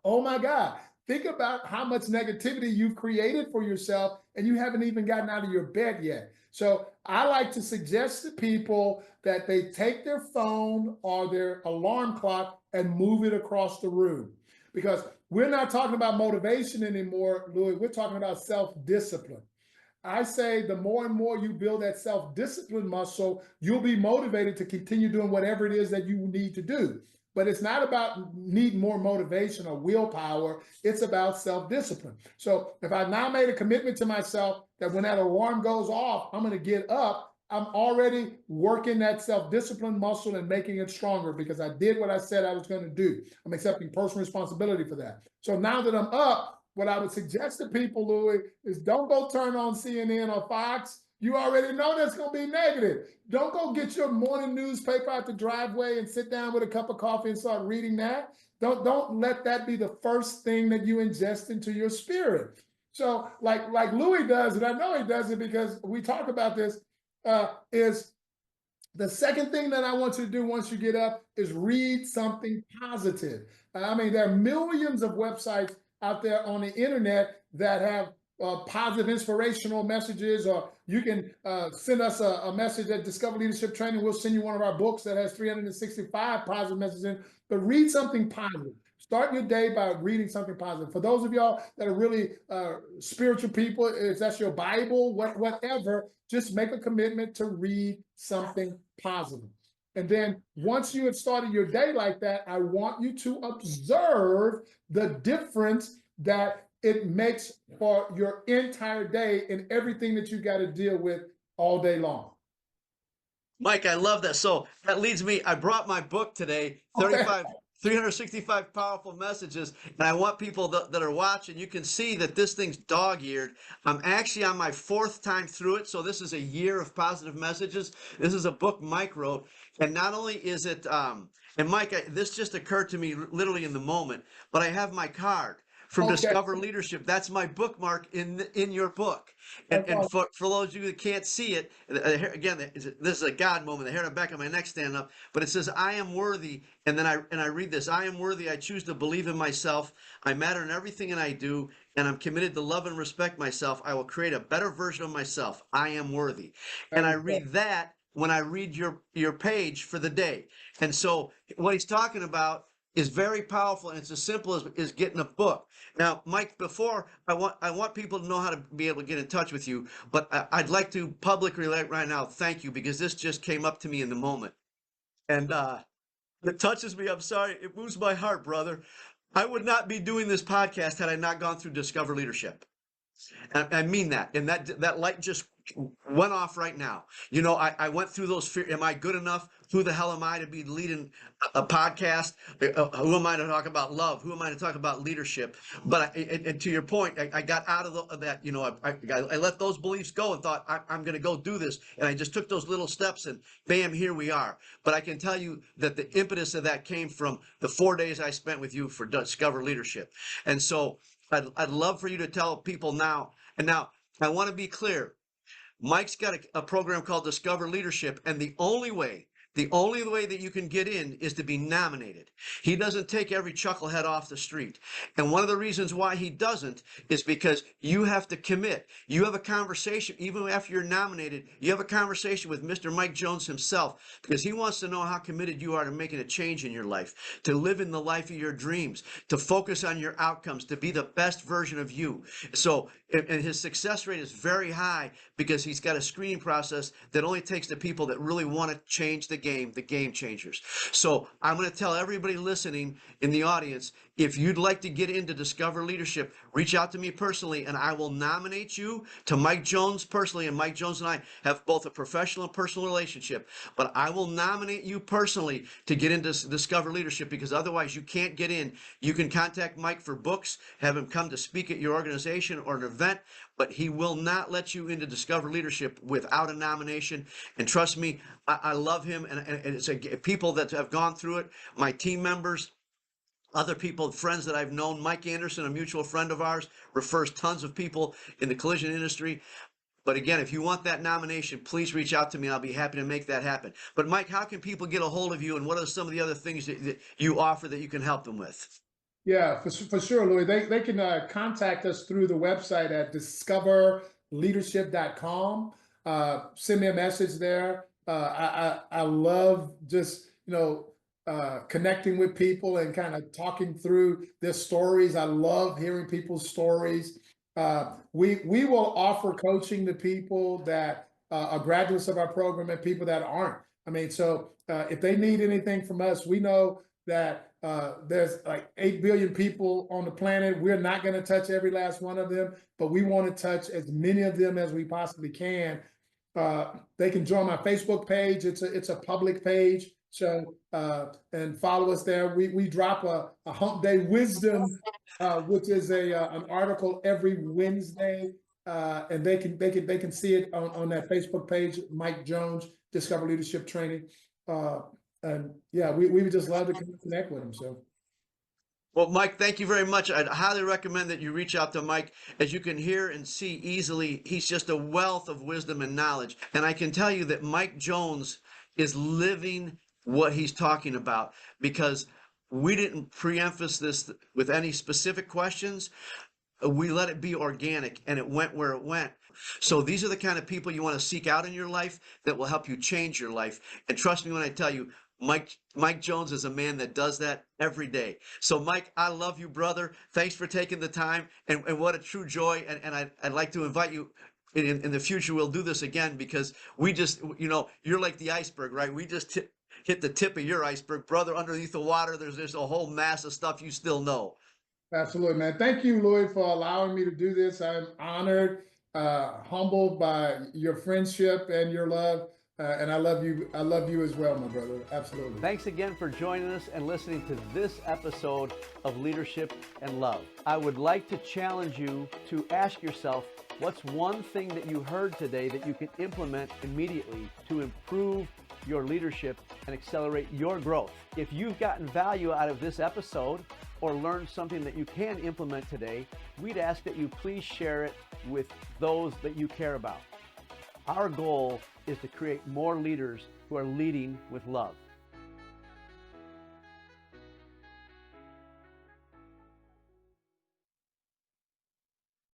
oh my God, think about how much negativity you've created for yourself and you haven't even gotten out of your bed yet. So I like to suggest to people that they take their phone or their alarm clock and move it across the room. Because we're not talking about motivation anymore, Louis. We're talking about self-discipline. I say the more and more you build that self-discipline muscle, you'll be motivated to continue doing whatever it is that you need to do. But it's not about needing more motivation or willpower. It's about self-discipline. So if I've now made a commitment to myself that when that alarm goes off, I'm going to get up, I'm already working that self-discipline muscle and making it stronger because I did what I said I was going to do. I'm accepting personal responsibility for that. So now that I'm up, what I would suggest to people, Louis, is don't go turn on CNN or Fox. You already know that's going to be negative. Don't go get your morning newspaper out the driveway and sit down with a cup of coffee and start reading that. Don't let that be the first thing that you ingest into your spirit. So like Louis does, and I know he does it because we talk about this, is the second thing that I want you to do once you get up is read something positive. I mean, there are millions of websites out there on the internet that have positive inspirational messages, or you can send us a message at Discover Leadership Training. We'll send you one of our books that has 365 positive messages in, but read something positive. Start your day by reading something positive. For those of y'all that are really spiritual people, if that's your Bible, whatever, just make a commitment to read something positive. And then once you have started your day like that, I want you to observe the difference that it makes for your entire day and everything that you got to deal with all day long. Mike, I love that. So that leads me, I brought my book today, Okay. 365 Powerful Messages. And I want people that are watching, you can see that this thing's dog-eared. I'm actually on my fourth time through it. So this is a year of positive messages. This is a book Mike wrote. And not only is it, and Mike, this just occurred to me literally in the moment, but I have my card from Okay. Discover Leadership. That's my bookmark in your book. And That's and all. for those of you that can't see it, again, this is a God moment. The hair on the back of my neck stand up, but it says, "I am worthy." And then I read this: "I am worthy. I choose to believe in myself. I matter in everything that I do, and I'm committed to love and respect myself. I will create a better version of myself. I am worthy." And I Thanks. read that when I read your page for the day. And so what he's talking about is very powerful, and it's as simple as getting a book. Now, Mike, before I want people to know how to be able to get in touch with you, but I'd like to publicly right now thank you because this just came up to me in the moment. And it touches me. I'm sorry. It moves my heart, brother. I would not be doing this podcast had I not gone through Discover Leadership. I mean that. And that light just went off right now. I went through those fear. Am I good enough? Who the hell am I to be leading a podcast? Who am I to talk about love? Who am I to talk about leadership? But and to your point, I got out of that. I let those beliefs go and thought I'm going to go do this. And I just took those little steps and bam, here we are. But I can tell you that the impetus of that came from the 4 days I spent with you for Discover Leadership. And so I'd love for you to tell people now. And now I want to be clear. Mike's got a program called Discover Leadership, and the only way that you can get in is to be nominated. He doesn't take every chucklehead off the street. And one of the reasons why he doesn't is because you have to commit. You have a conversation, even after you're nominated, you have a conversation with Mr. Mike Jones himself, because he wants to know how committed you are to making a change in your life, to live in the life of your dreams, to focus on your outcomes, to be the best version of you. So, and his success rate is very high because he's got a screening process that only takes the people that really want to change the game changers. So I'm going to tell everybody listening in the audience, if you'd like to get into Discover Leadership, reach out to me personally and I will nominate you to Mike Jones personally. And Mike Jones and I have both a professional and personal relationship, but I will nominate you personally to get into Discover Leadership, because otherwise you can't get in. You can contact Mike for books, have him come to speak at your organization or an event, but he will not let you into Discover Leadership without a nomination. And trust me, I love him, and it's people that have gone through it, my team members, other people, friends that I've known. Mike Anderson, a mutual friend of ours, refers tons of people in the collision industry. But again, if you want that nomination, please reach out to me. I'll be happy to make that happen. But Mike, how can people get a hold of you, and what are some of the other things that you offer that you can help them with? Yeah, for sure, Louis. They can contact us through the website at discoverleadership.com. Send me a message there. I love just, connecting with people and kind of talking through their stories. I love hearing people's stories. We will offer coaching to people that are graduates of our program and people that aren't. I mean, so if they need anything from us, we know that there's like 8 billion people on the planet. We're not going to touch every last one of them, but we want to touch as many of them as we possibly can. They can join my Facebook page. It's a public page. So and follow us there. We drop a Hump Day Wisdom, which is an article every Wednesday, and they can see it on that Facebook page, Mike Jones Discover Leadership Training. And yeah, we would just love to connect with them. So. Well, Mike, thank you very much. I'd highly recommend that you reach out to Mike. As you can hear and see easily, he's just a wealth of wisdom and knowledge. And I can tell you that Mike Jones is living what he's talking about, because we didn't preemphasize this with any specific questions. We let it be organic, and it went where it went. So these are the kind of people you want to seek out in your life that will help you change your life. And trust me when I tell you, Mike Jones is a man that does that every day. So Mike, I love you, brother. Thanks for taking the time, and what a true joy. And I'd like to invite you in the future. We'll do this again, because we just, you're like the iceberg, right? We just hit the tip of your iceberg, brother. Underneath the water, there's a whole mass of stuff you still know. Absolutely, man. Thank you, Louis, for allowing me to do this. I'm honored, humbled by your friendship and your love. And I love you. I love you as well, my brother. Absolutely. Thanks again for joining us and listening to this episode of Leadership and Love. I would like to challenge you to ask yourself, what's one thing that you heard today that you can implement immediately to improve your leadership and accelerate your growth? If you've gotten value out of this episode or learned something that you can implement today, we'd ask that you please share it with those that you care about. Our goal is to create more leaders who are leading with love.